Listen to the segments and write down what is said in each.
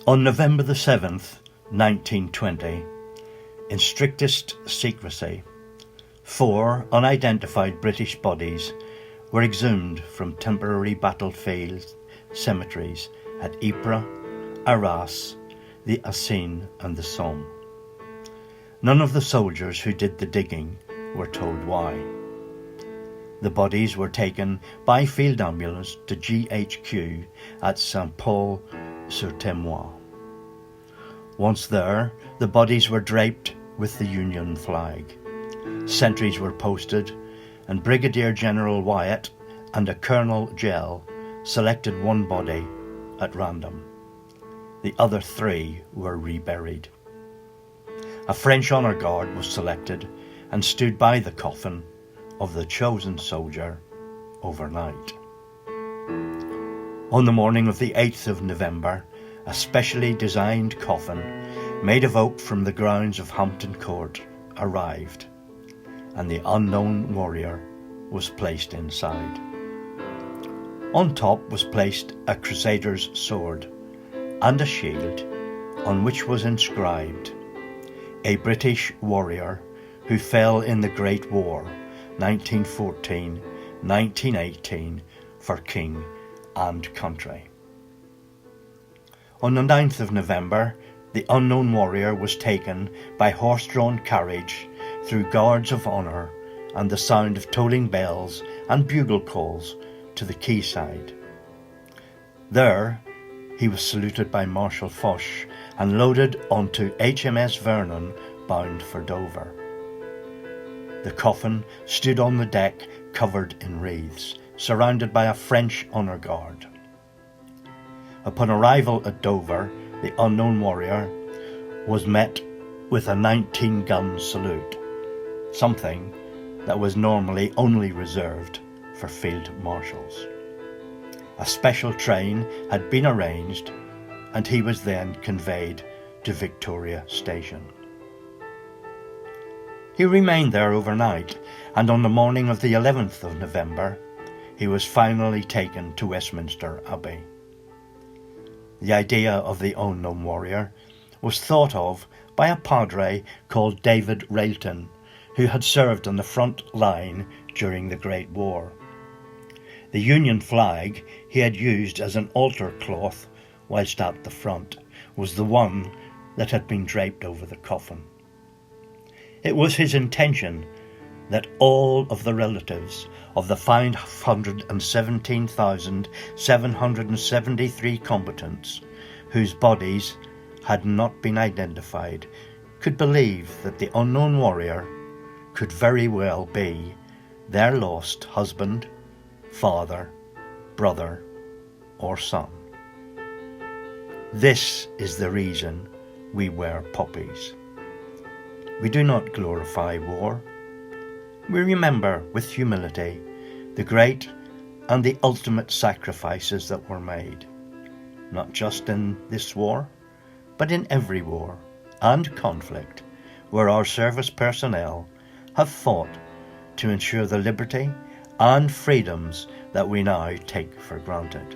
On November the 7th, 1920, in strictest secrecy, 4 unidentified British bodies were exhumed from temporary battlefield cemeteries at Ypres, Arras, the Aisne and the Somme. None of the soldiers who did the digging were told why. The bodies were taken by field ambulance to GHQ at Saint-Paul-sur-Témoin. Once there, the bodies were draped with the Union flag. Sentries were posted, and Brigadier General Wyatt and a Colonel Gell selected one body at random. The other 3 were reburied. A French honour guard was selected and stood by the coffin of the chosen soldier overnight. On the morning of the 8th of November, a specially designed coffin made of oak from the grounds of Hampton Court arrived, and the unknown warrior was placed inside. On top was placed a crusader's sword and a shield on which was inscribed, "A British warrior who fell in the Great War, 1914-1918, for king and country." On the 9th of November, the unknown warrior was taken by horse-drawn carriage through guards of honour and the sound of tolling bells and bugle calls to the quayside. There he was saluted by Marshal Foch and loaded onto HMS Vernon, bound for Dover. The coffin stood on the deck covered in wreaths, surrounded by a French honour guard. Upon arrival at Dover, the unknown warrior was met with a 19-gun salute, something that was normally only reserved for field marshals. A special train had been arranged, and he was then conveyed to Victoria Station. He remained there overnight, and on the morning of the 11th of November, he was finally taken to Westminster Abbey. The idea of the unknown warrior was thought of by a padre called David Railton, who had served on the front line during the Great War. The Union flag he had used as an altar cloth whilst at the front was the one that had been draped over the coffin. It was his intention that all of the relatives of the 517,773 combatants whose bodies had not been identified could believe that the unknown warrior could very well be their lost husband, father, brother, or son. This is the reason we wear poppies. We do not glorify war. We remember with humility the great and the ultimate sacrifices that were made, not just in this war, but in every war and conflict where our service personnel have fought to ensure the liberty and freedoms that we now take for granted.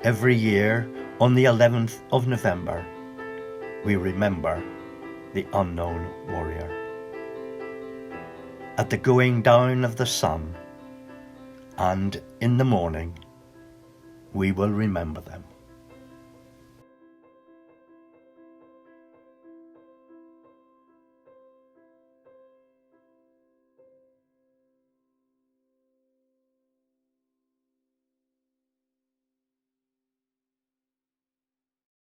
Every year on the 11th of November, we remember the unknown warrior. At the going down of the sun and in the morning, we will remember them.